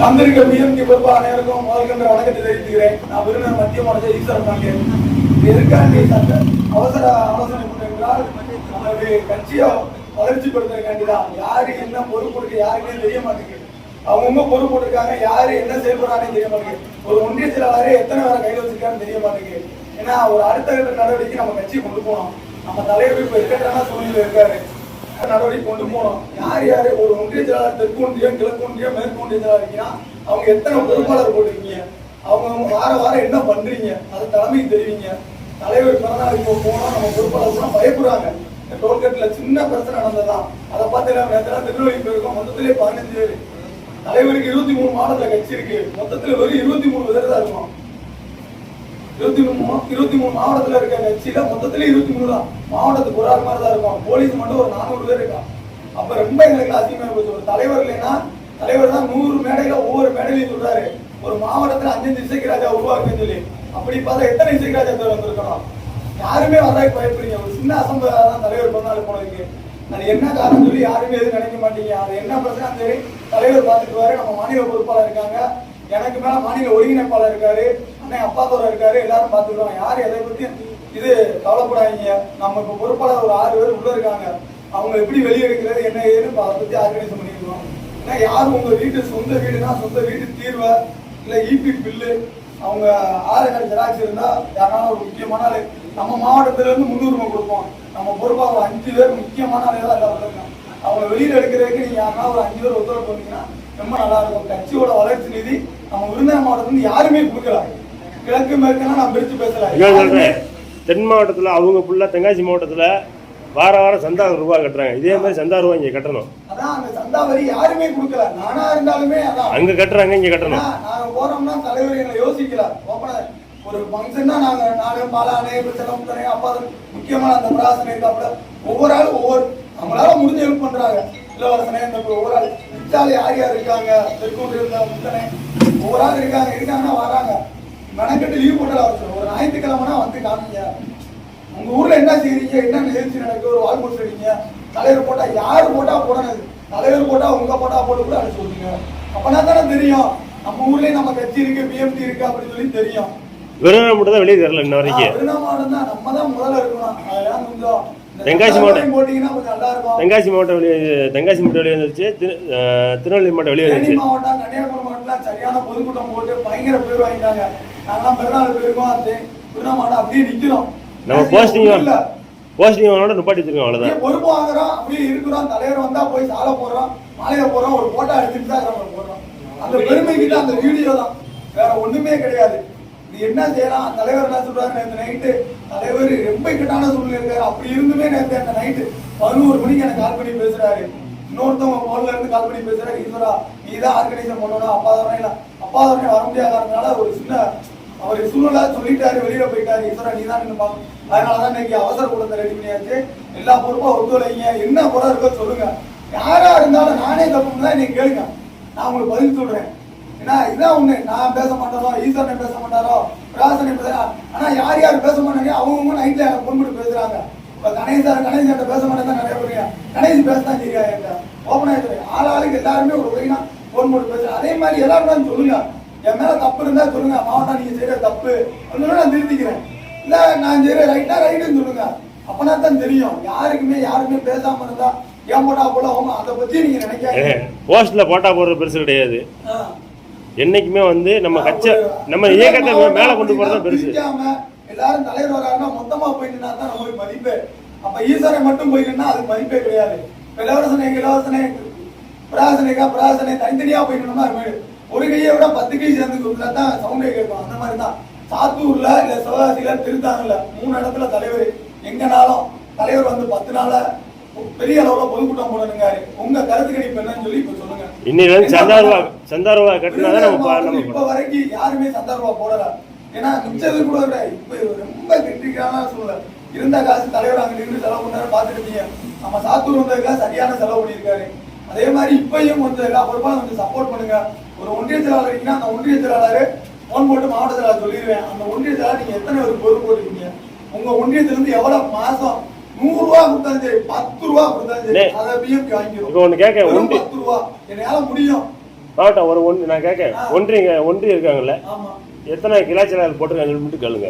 வந்திருக்க பிஎம்கே பொறுப்பு அனைவருக்கும் முதல்கண்ட வணக்கத்தை தெரிவித்துக்கிறேன். நான் விருந்தினர் மத்திய மாநில ஈஸ்வரன் பாண்டியன். எதற்காண்டி அவசர ஆலோசனை என்றால் நம்மளுடைய கட்சியை வளர்ச்சிப்படுத்துறதுக்காண்டிதான். யாரு என்ன பொறுப்பு இருக்கு யாருக்குமே தெரிய மாட்டேங்குது. அவங்கவுங்க பொறுப்பு இருக்காங்க, யாரு என்ன செயல்படுறாங்கன்னு தெரிய மாட்டேங்குது. ஒரு ஒன்றிய செயலாளரே எத்தனை பேரை கையில் வச்சிருக்கான்னு தெரிய மாட்டேங்குது. ஏன்னா ஒரு அடுத்த கட்ட நடவடிக்கை நம்ம கட்சியை கொண்டு போனோம். நம்ம தலைவர் இப்ப இருக்கட்டான சூழ்நிலை இருக்காரு, நடவடிக்கை கொண்டு போனோம். யார் யாரு ஒரு ஒன்றிய செயலாளர் தெற்கு ஒன்றியம் கிழக்கு ஒன்றியம் மேற்கு ஒன்றிய செயலாளர் அவங்க எத்தனை பொறுப்பாளர் போட்டிருக்கீங்க, அவங்க வாரம் என்ன பண்றீங்க, அதை தலைமைக்கு தெரிவிங்க. தலைவர் பிறநாள் இப்போ போனோம், நம்ம பொறுப்பாளர் பயப்படுறாங்க. டோல்கேட்ல சின்ன பிரச்சனை நடந்ததான், அதை பார்த்து திருநெல்வேலி போயிருக்கோம். மொத்தத்திலே 15 பேர். தலைவருக்கு 23 மாவட்டத்துல கட்சி இருக்கு. மொத்தத்துல வெறும் 23 பேர் தான் இருக்கும். 23 மாவட்டத்துல இருக்க கட்சியில மொத்தத்துல 23 தான். மாவட்டத்துக்கு ஒரு ஆள் மாதிரி தான் இருக்கும். போலீஸ் மட்டும் ஒரு 400 பேர் இருக்கா. அப்ப ரொம்ப எங்களுக்கு அதிகமாக போச்சு. ஒரு தலைவர் இல்லைன்னா தலைவர் தான் 100 மேடையில ஒவ்வொரு மேடையிலையும் சொல்றாரு ஒரு மாவட்டத்துல 5 இசைக்கு ராஜா உருவாக்குன்னு சொல்லி. அப்படி பார்த்தா எத்தனை இசைக்கு ராஜா பேர் வந்திருக்கணும்? யாருமே வர்றதுக்கு பயப்படுறீங்க. ஒரு சின்ன அசம்பதான் தலைவர் பிறந்தாலும் போனதுக்கு. அது என்ன காரணம் சொல்லி யாருமே எதுவும் நினைக்க மாட்டீங்க. அது என்ன பிரச்சனை சரி தலைவர் பார்த்துக்குவாரு. நம்ம மாநில பொறுப்பாளர் இருக்காங்க, எனக்கு மேல மாநில ஒருங்கிணைப்பாளர் இருக்காரு, அண்ணன் அப்பாத்தோர இருக்காரு, எல்லாரும் பார்த்துக்கிறோம். யாரும் எதை பத்தி இது கவலைப்படாதீங்க. நம்ம இப்ப பொறுப்பாளர் ஒரு 6 பேர் உள்ள இருக்காங்க. அவங்க எப்படி வெளியே எடுக்கிறது என்ன ஏதுன்னு அதை பத்தி ஆர்கனைஸ் பண்ணிருக்கோம். ஏன்னா யாரும் உங்க வீட்டு சொந்த வீடுனா சொந்த வீட்டு தீர்வை இல்ல இபி பில்லு அவங்க ஆதார் ஜெராக்ஸ் இருந்தா யாராலும் ஒரு முக்கியமான ஆளு நம்ம மாவட்டத்துல இருந்து முன்னுரிமை கொடுப்போம். நம்ம பொறுப்பாக ஒரு 5 பேர் முக்கியமான ஆளுதான் எல்லாம் இருக்காங்க. அவங்க வெளியில எடுக்கிறதுக்கு நீங்க யாருன்னா ஒரு 5 பேர் ஒத்துழைப்பு பண்ணீங்கன்னா ரொம்ப நல்லா இருக்கும். கட்சியோட வளர்ச்சி நிதி நம்ம விருதுநகர் மாவட்டத்துல யாருமே கொடுக்கல. கிழக்கு மேற்கெல்லாம் நான் பிரிச்சு பேசல. தென் மாவட்டத்துல அவங்க ஃபுல்லா தென்காசி மாவட்டத்துல வாரம் சந்தா ரூபாய் கட்டுறாங்க. இதே மாதிரி சந்தா ரூபாய் இங்க கட்டணும். அதான் அந்த சந்தா வரி யாருமே கொடுக்கல. நானா இருந்தாலுமே அதான் அங்க கட்டுறாங்க, இங்க கட்டணும். நாங்க போறோம்னா தலைவர் எங்களை யோசிக்கல. ஒரு ஃபங்க்ஷன் தான் நாங்க நானும் பாலானே செலவுத்தனே அப்பா முக்கியமான அந்த பிராசனை இருக்காப்புல ஒவ்வொரு ஆளும் ஒவ்வொரு நம்மளால முடிஞ்ச ஹெல்ப் பண்றாங்க. இளவரசனே இந்த ஒவ்வொரு ஆள் இச்சாலே யார் யார் இருக்காங்க, தெற்கொண்டு இருந்த முத்தனே ஒவ்வொரு ஆள் இருக்காங்கன்னா வராங்க. மெனக்கட்டு லீவ் போட்டால அவசியம். ஒரு ஞாயிற்றுக்கிழமைனா வந்து காமிங்க. உங்க ஊர்ல என்ன செய்றீங்க, என்ன நிகழ்ச்சி நடக்குது, ஒரு வால் போட்டு அடிங்க. தலைவர் போட்டா யாரு போட்டா போடணும், தலைவர் போட்டா உங்க போட்டா போட்டு கூட அனுப்பிச்சு விடுங்க. அப்பனா தானே தெரியும் நம்ம ஊர்லயே நம்ம கட்சி இருக்கு, பிஎம்டி இருக்கு அப்படின்னு சொல்லி தெரியும். விருதுநகர் மட்டும் தான் வெளியே தெரியல இன்ன வரைக்கும். விருதுநகர் மாவட்டம் தான் நம்ம தான் முதல்ல இருக்கணும். அதெல்லாம் கொஞ்சம் தென்காசி மாவட்டம் போட்டீங்கன்னா கொஞ்சம் நல்லா இருக்கும். தென்காசி மாவட்டம் வெளியே வந்துருச்சு, திருநெல்வேலி மாவட்டம் வெளியே வந்துருச்சு. மாவட்டம் கன்னியாகுமரி மாவட்டம்லாம் சரியான பொதுக்கூட்டம் போட்டு பயங்கர பேர் வாங்கிட்டாங்க. நாங்களாம் பிறநாள் போயிருக்கோம். விருதுநகர் மாவட்டம் அப்படியே நிக்கிறோம். நம்ம போஸ்டிங் நிப்பாட்டி வச்சிருக்கோம். அவ்வளவுதான் பொறுப்பு வாங்குறோம், அப்படியே இருக்கிறோம். தலைவர் வந்தா போய் சாலை போடுறோம், மாலையை போடுறோம், ஒரு போட்டோ எடுத்துட்டு தான் நம்ம போடுறோம். அந்த பெருமைக்கிட்ட அந்த வீடியோ தான், வேற ஒண்ணுமே கிடையாது. இது என்ன செய்யலாம்? தலைவர் என்ன சொல்றாரு, நேற்று நைட்டு தலைவர் ரொம்ப இக்கட்டான சூழ்நிலை இருக்காரு. அப்படி இருந்துமே நேற்று அந்த நைட்டு 11 மணிக்கு எனக்கு கால் பண்ணி பேசுறாரு. இன்னொருத்தவங்க போன்ல இருந்து கால் பண்ணி பேசுறாரு, ஈஸ்வரா நீதான் ஆர்கனைசேஷன் பண்ணணும், அப்பாதவனே வர முடியாதனால ஒரு சின்ன அவர் சூழ்நிலை சொல்லிட்டாரு, வெளியில போயிட்டாரு. ஈஸ்வரா நீதான் நின்னுப்பாங்க. அதனாலதான் இன்னைக்கு அவசர கூட்டத்தை ரெடி பண்ணியாச்சு. எல்லா பொறுப்பா ஒத்துழைங்க, என்ன குறை இருக்கோ சொல்லுங்க. யாரா இருந்தாலும் நானே தப்பு தான் நீங்க கேளுங்க, நான் உங்களுக்கு பதில் சொல்றேன். ஏன்னா இதான் ஒண்ணு, நான் பேச மாட்டாரோ, ஈஸ்வரனை பேச மாட்டாரோ, பிராசனை பேச, ஆனா யார் யார் பேச மாட்டாங்க அவங்க நைட்ல எனக்கு போன் பண்ணி பேசுறாங்க. இப்ப கணேசன் பேச மாட்டேன் நிறைய பேருங்க. கணேசன் பேசதான் சரியா என்கிட்ட ஓப்பனா ஆளாளுக்கு எல்லாருமே ஒரு வகைனா போன் பண்ணி பேசுறேன். அதே மாதிரி எல்லாரும் சொல்லுங்க, என் மேல தப்பு இருந்தா சொல்லுங்க. மாவட்டம் நீங்க செய்யற தப்பு அப்படின்னு நான் திருத்திக்கிறேன். இல்ல நான் செய்யற ரைட்டா ரைட்டுன்னு சொல்லுங்க. அப்பனா தான் தெரியும். யாருமே பேசாம இருந்தா ஏன் போட்டா போல அதை பத்தி நீங்க நினைக்காதீங்க. போஸ்ட்ல போட்டா போடுறது பெருசு கிடையாது. என்னைக்குமே நம்ம கட்சி நம்ம இயக்கத்தை மேல கொண்டு போறது பெருசு. எல்லாரும் தலைவர் வராங்கன்னா மொத்தமா போயிட்டு தான் நம்மளுக்கு மதிப்பு. அப்ப ஈஸ்வரன் மட்டும் போயிட்டுன்னா அது மதிப்பே கிடையாது. இலவசனை பிராசனை தனித்தனியா போயிட்டோம்னா ஒரு கையை விட 10 கை சேர்ந்து கொடுத்தாதான் சவுண்டே கேட்கும். அந்த மாதிரி தான் சாத்தூர்ல இல்ல சிவகாசியில திருத்தாங்கல்ல 3 இடத்துல தலைவர் எங்கனாலும் தலைவர் வந்து 10 நாள பெரிய அளவுல பொதுக்கூட்டம் போடணுங்க. உங்க கருத்து கணிப்பு என்னன்னு சொல்லி இப்ப சொல்லுங்க. இன்னைக்கு சந்தாரூபா கட்டினாதான் நம்ம இப்ப வரைக்கும் யாருமே சந்தாரூபா போடல. ஏன்னா மிச்சது கூட இப்ப ரொம்ப கிரிட்டிக்கலான சூழ்நிலை. இருந்த காசு தலைவர் அங்க நின்று செலவு பண்ணாரு பாத்துக்கிட்டீங்க. நம்ம சாத்தூர் வந்ததுக்காக சரியான செலவு பண்ணியிருக்காரு. அதே மாதிரி இப்பயும் கொஞ்சம் எல்லா பொறுப்பாலும் கொஞ்சம் சப்போர்ட் பண்ணுங்க. ஒரு ஒன்றிய செயலாளர் இருக்கீங்கன்னா அந்த ஒன்றிய செயலாளர் போன் போட்டு மாவட்ட செயலாளர் சொல்லிடுவேன். அந்த ஒன்றிய செயலாளர் நீங்க எத்தனை ஒரு பொறுப்பு போட்டுருக்கீங்க, உங்க ஒன்றியத்துல இருந்து எவ்வளவு மாசம் 100 ரூபா கொடுத்தாலும் சரி 10 ரூபா கொடுத்தாலும் சரி அதை பிஎம்கி வாங்கிடும். 10 ரூபா என்னால முடியும். மாவட்டம் ஒரு நான் கேட்க ஒன்றியம் இருக்காங்கல்ல, ஆமா. எத்தனை கிளை செயலாளர் போட்டிருக்காங்கன்னு மட்டும் கேளுங்க.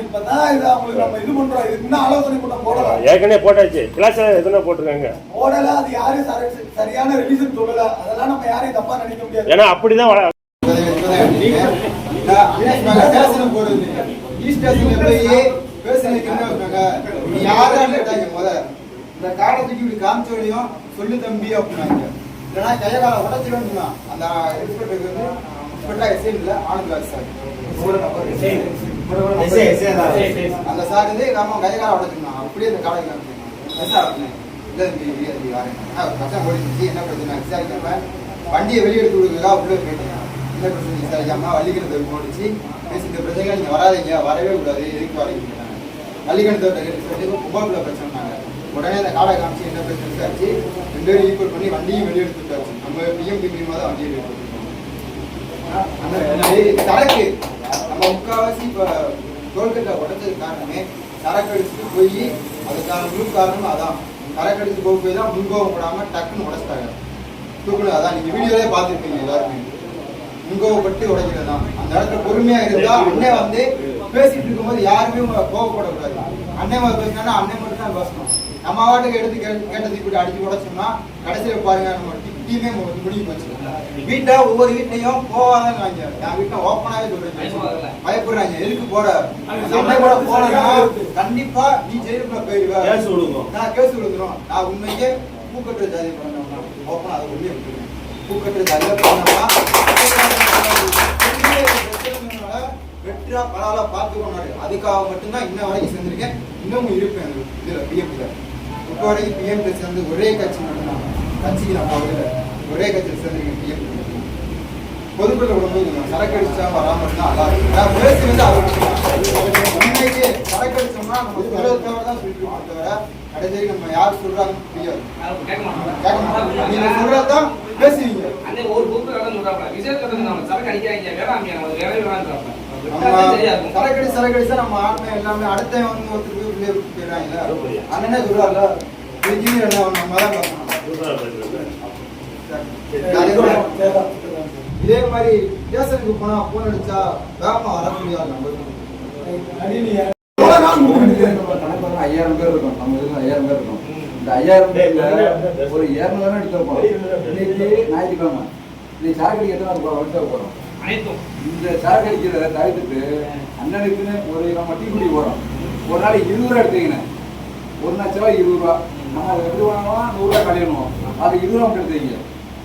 இப்பதான் இது அவங்களுக்கு நம்ம இது பண்றோம். இதுக்கு இன்னும் ஆலோசனை கூட்டம் போடலாம். ஏற்கனவே போட்டாச்சு. கிளை செயலாளர் எத்தனை போட்டிருக்காங்க? போடல. அது யாரும் சரியான ரிவிஷன் சொல்லல. அதெல்லாம் நம்ம யாரையும் தப்பா நினைக்க முடியாது. ஏன்னா அப்படிதான் இந்த காலத்துக்கு இப்படி காமிச்சோடையும் சொல்லு தம்பி அப்படின்னாங்க. இல்லைன்னா கையகால உடச்சிடும். அந்த இன்ஸ்பெக்டருக்கு வந்து இன்ஸ்பெக்டர் எஸ்ஐ இல்லை, ஆனந்த் சார் அந்த சார் வந்து நம்ம கையகால உடச்சிருந்தோம். அப்படியே அந்த காலை காமிச்சிருந்தோம். இல்லை தம்பி கஷ்டம் போயிடுச்சு, என்ன பிரச்சனை விசாரிக்காம வண்டியை வெளியெடுத்து கொடுக்குறதா உள்ள போயிட்டேன். என்ன பிரச்சனை விசாரிக்காம வள்ளிக்கிணத்தை போட்டுச்சு பேசி, இந்த பிரச்சனைகள் நீங்கள் வராதிங்க, வரவே கூடாது, எதுக்கு வரீங்க வள்ளிக்கிணத்தை சொல்லி உபாக்குள்ள பிரச்சனைனாங்க. உடனே அந்த காலை காமிச்சு என்ன பிரச்சனை விசாரிச்சு 2 பேரும் ஈக்குவல் பண்ணி வண்டியும் வெளியெடுத்து விட்டாச்சு. நம்ம பிஎம் தான் வண்டியை வெளியே அந்த சரக்கு நம்ம முக்கால்வாசி இப்போ டோல்கேட்டை உடச்சதுக்கு காரணமே சரக்கு அடிச்சுட்டு போய் அதுக்கான முழு காரணம் அதான். சரக்கு அடிச்சு போய் தான் முன்கோவம் போடாமல் டக்குன்னு உடச்சிட்டாங்க. தூக்கணும். அதான் நீங்கள் வீடியோவே பார்த்துருப்பீங்க எல்லாருமே. முன்கோவப்பட்டு உடைக்கிறது தான். அந்த இடத்துல பொறுமையாக இருந்தால் அண்ணன் வந்து பேசிட்டு இருக்கும்போது யாருமே கோவப்படக்கூடாது. அண்ணன் பேசினா அண்ணன் மட்டும் தான் பேசணும். நம்ம வாட்டுக்கு எடுத்து கேட்டது இப்படி அடிச்சு உடச்சோம்னா கடைசியில் பாருங்க நம்ம டீமே முடிவு போச்சு. வீட்டை ஒவ்வொரு வீட்லையும் போவாதாங்க. என் வீட்டை ஓப்பனாகவே சொல்றேன், பயப்படுறாங்க. எதுக்கு போற நம்ம கூட போனா கண்டிப்பா நீ ஜெயிலுக்குள்ள போயிடுவேன், நான் கேஸ் கொடுக்கணும். நான் உண்மைக்கே பூக்கட்டுற ஜாதி பண்ணோம்னா ஓப்பனா அதை உண்மையை விட்டுருவேன். பூக்கட்டுற ஜாதியில பண்ணோம்னா வெற்றா பரவாயில்ல பார்த்துக்கோனாரு. அதுக்காக மட்டும்தான் இன்ன வரைக்கும் சேர்ந்திருக்கேன். இன்னமும் இருப்பேன் இதுல பிஎம்ல. இப்போ வரைக்கும் பிஎம்ல சேர்ந்து ஒரே கட்சி மட்டும்தான். கட்சிக்கு நான் போகல, ஒரே கட்சியில் சேர்ந்திருக்கேன் பிஎம். பொதுக்குள்ள விடும்போது சரக்கு அடிச்சா வராம இருந்தா நல்லா இருக்கும். நான் பேசி வந்து உண்மைக்கு சரக்கு அடிச்சோம்னா நம்ம தவிர தான் சொல்லிட்டு தவிர கடைசி நம்ம யார் சொல்றாங்கன்னு புரியாது. கேட்க மாட்டோம். நீங்க சொல்றதான் பேசுவீங்க. சரக்கடிச்சா நம்ம ஆண்மை எல்லாமே அடுத்த வந்து ஒருத்தருக்கு போயிடுறாங்க. அண்ணனே சொல்றாருல நம்ம தான் பார்க்கணும். இதே மாதிரி ஸ்டேஷனுக்கு போனா போன் அடிச்சா வேகமா வர முடியாது. நம்ம 5000 பேர் இருக்கும். நம்ம இதுல 5000 பேர் இருக்கும். இந்த 5000 பேர்ல ஒரு 200 தான் எடுத்துருப்போம். இன்னைக்கு ஞாயிற்றுக்கிழமை இன்னைக்கு சாக்கடிக்கு எத்தனை எடுத்து போறோம். இந்த சாக்கடிக்கிறத தவிர்த்துட்டு அண்ணனுக்குன்னு ஒரு நம்ம டீ குடி போறோம். ஒரு நாளைக்கு 20 ரூபா எடுத்தீங்கன்னா ஒரு நாள் செலவு 20 ரூபா. நம்ம அதை எப்படி வாங்கலாம், 100 ரூபா கழியணும். அது 20 ரூபா மட்டும் எடுத்தீங்க,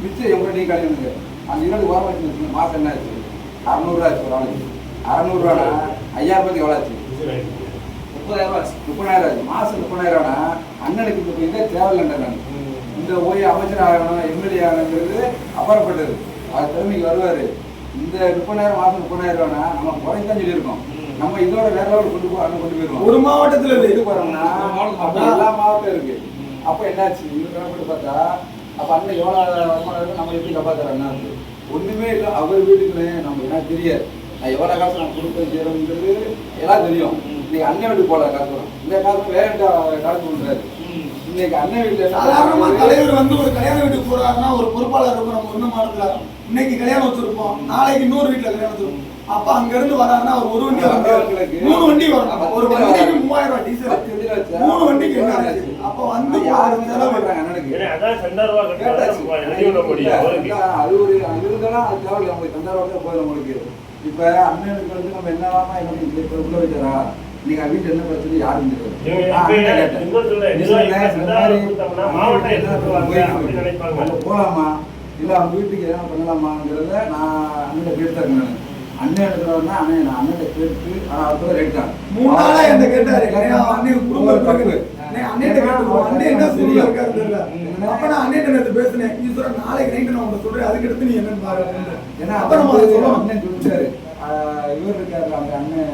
மிச்சம் எப்படி நீ கழியணுங்க. அந்த 2 வாரம் வச்சு மாசம் என்ன ஆச்சு? 600 ரூபா ஆச்சு. ஒரு நாளைக்கு 600 ரூபானா 5000 ரூபாய்க்கு எவ்வளோ ஆச்சு? 30,000 ரூபா ஆச்சு. 30,000 ஆச்சு. மாசம் 30,000 ரூபானா அண்ணனுக்கு இந்த இதே தேவையில்லைன்ற நான் இந்த போய் அமைச்சர் ஆகணும், எம்எல்ஏ ஆகணுங்கிறது அப்பாற்பட்டது. அது திறமைக்கு வருவாரு. இந்த 30,000 மாசம் 30,000 ரூபானா நம்ம குறைந்தான் சொல்லியிருக்கோம். நம்ம இதோட வேற லெவல் கொண்டு போயிருவோம். ஒரு மாவட்டத்துல இது போறோம்னா எல்லா மாவட்டம் இருக்கு. அப்ப என்னாச்சு? இந்த கணக்கு பார்த்தா அப்ப அண்ணன் எவ்வளவு வருமானம் நம்ம எப்படி காப்பாத்துறாங்க? ஒண்ணுமே இல்லை. அவர் வீட்டுக்குன்னு நம்ம என்ன தெரியாது. நான் எவ்வளவு காசு நான் கொடுப்பேன் செய்யறோம்ன்றது எல்லாம் தெரியும். இன்னைக்கு அண்ணன் வீட்டுக்கு போல காசு வரும். இந்த காசு வேற காசு பண்றாரு. இன்னைக்கு அண்ணன் வீட்டுல சாதாரணமா தலைவர் வந்து ஒரு கல்யாண வீட்டுக்கு போறாருன்னா ஒரு பொறுப்பாளர் இருக்கும். நம்ம ஒண்ணு மாடத்துல இன்னைக்கு கல்யாணம் வச்சிருப்போம், நாளைக்கு இன்னொரு வீட்டுல கல்யாணம் வச்சிருப்போம். அப்ப அங்க இருந்து வராருன்னா ஒரு வண்டி வரும், 3 வண்டி வரும். ஒரு வண்டிக்கு 3000 ரூபாய் டீசல், 3 வண்டிக்கு என்ன ஆச்சு? அப்ப வந்து யாரு செலவு பண்றாங்க அண்ணனுக்கு? அதான் 2000 ரூபாய் கட்டணும் முடியும். அது ஒரு இருந்தாலும் அது தேவை. நம்ம 2000 ரூபாய் போய் நம்மளுக்கு இப்ப அண்ணனுக்கு வந்து நம்ம என்னவாமா இப்ப உள்ள வைக்கிறா நீங்க வீட்டுல என்ன பிரச்சனை யாரும் போலாமா இல்ல அவங்க வீட்டுக்கு எதனா பண்ணலாமாங்கிறத நான் அண்ணன் கேட்டாங்க. அண்ணன் எடுக்கிறவனா அண்ணன் நான் அண்ணன் கேட்டு ஆனா ரேட் தான் 3 நாளா என்ன கேட்டாரு. அண்ணன் குடும்ப தப்பு அண்ணன் கேட்டுருவோம். அண்ணன் என்ன சொல்லி இருக்காரு தெரியல. அப்ப நான் அண்ணன் நேற்று பேசினேன். ஈஸ்வரன் நாளைக்கு நைட்டு நான் உங்க சொல்றேன், அதுக்கு எடுத்து நீ என்னன்னு பாரு. ஏன்னா அப்ப நம்ம சொல்லுவோம். அண்ணன் சொல்லிட்டாரு. இவர் இருக்காரு அந்த அண்ணன்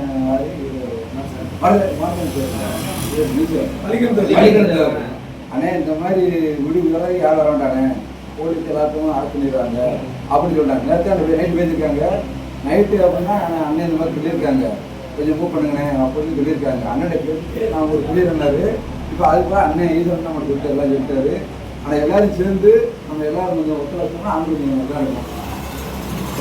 அண்ணே இந்த மாதிரி முடிவு வரை யார் வரண்டானே போலீஸ் எல்லாத்தையும் அரெஸ்ட் பண்ணிடுறாங்க அப்படின்னு சொல்றாங்க. நேரத்தை அந்த நைட்டு பேசியிருக்காங்க. நைட்டு அப்படின்னா அண்ணன் இந்த மாதிரி சொல்லியிருக்காங்க, கொஞ்சம் மூவ் பண்ணுங்கண்ணே அப்படின்னு சொல்லியிருக்காங்க. அண்ணனை கேட்டு நான் ஒரு சொல்லியிருந்தாரு. இப்போ அதுக்கு அண்ணன் ஈஸ்வரன் நம்ம சொல்லிட்டு எல்லாம் சொல்லிட்டாரு. ஆனால் எல்லாரும் சேர்ந்து நம்ம எல்லாரும் கொஞ்சம் ஒத்துழைச்சோம்னா அவங்க கொஞ்சம் நல்லா இருக்கும்.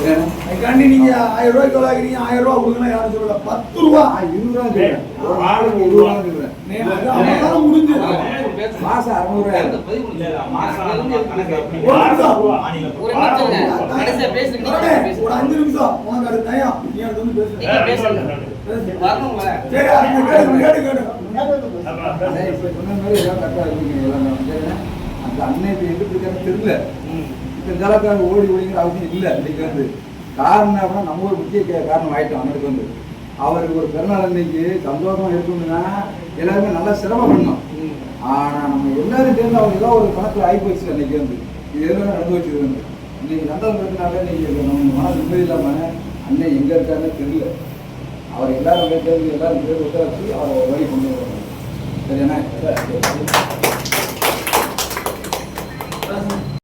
சரியாண்ணே? அதுக்காண்டி நீங்க 1000 ரூபாய்க்கு வாங்குறீங்க, 1000 ரூபாய் கொடுக்கணும் யாரும் சொல்லல. 10 ரூபா நான் 20 ரூபா சொல்றேன். ஒரு ஆளுக்கு 20 ரூபா சொல்றேன். அவ்வளவுதான் முடிஞ்சது. மாசம் 600 ரூபாய். ஒரு நிமிஷம். ஒரு 5 நிமிஷம் உனக்கு அது நயம். நீ அடுத்து வந்து பேசு. சரி, கேடு. அண்ணே, இப்ப சொன்ன மாதிரி எல்லாம் கரெக்டா இருக்கீங்க எல்லாமே. சரிண்ணே? அந்த அண்ணன் இப்ப எங்கிட்டு இருக்காருன்னு தெரியல. இப்ப இந்த அளவுக்கு ஓடிங்கிற அவசியம் இல்லை இன்னைக்கு வந்து. காரணம் அப்படின்னா நம்ம ஒரு முக்கிய காரணம் ஆயிட்டோம் அண்ணனுக்கு வந்து. அவருக்கு ஒரு பிறநாள் அன்னைக்கு சந்தோஷமா இருக்கணும்னா எல்லாருமே நல்லா சிரமம் பண்ணோம். ஆனா நம்ம எல்லாரும் சேர்ந்து அவங்க ஏதோ ஒரு கணக்குல ஆகி போச்சு அன்னைக்கு வந்து. இது எதுவும் நடந்து வச்சது வந்து. இன்னைக்கு சந்தோஷம் இருக்கிறதுனால இன்னைக்கு நம்ம மனசு நிம்மதி இல்லாம அண்ணன் எங்க இருக்காருன்னு தெரியல. அவர் எல்லாரும் சேர்ந்து எல்லாரும் சேர்ந்து உத்தரவு அவரை வழி கொண்டு வருவாங்க. சரியாண்ணா?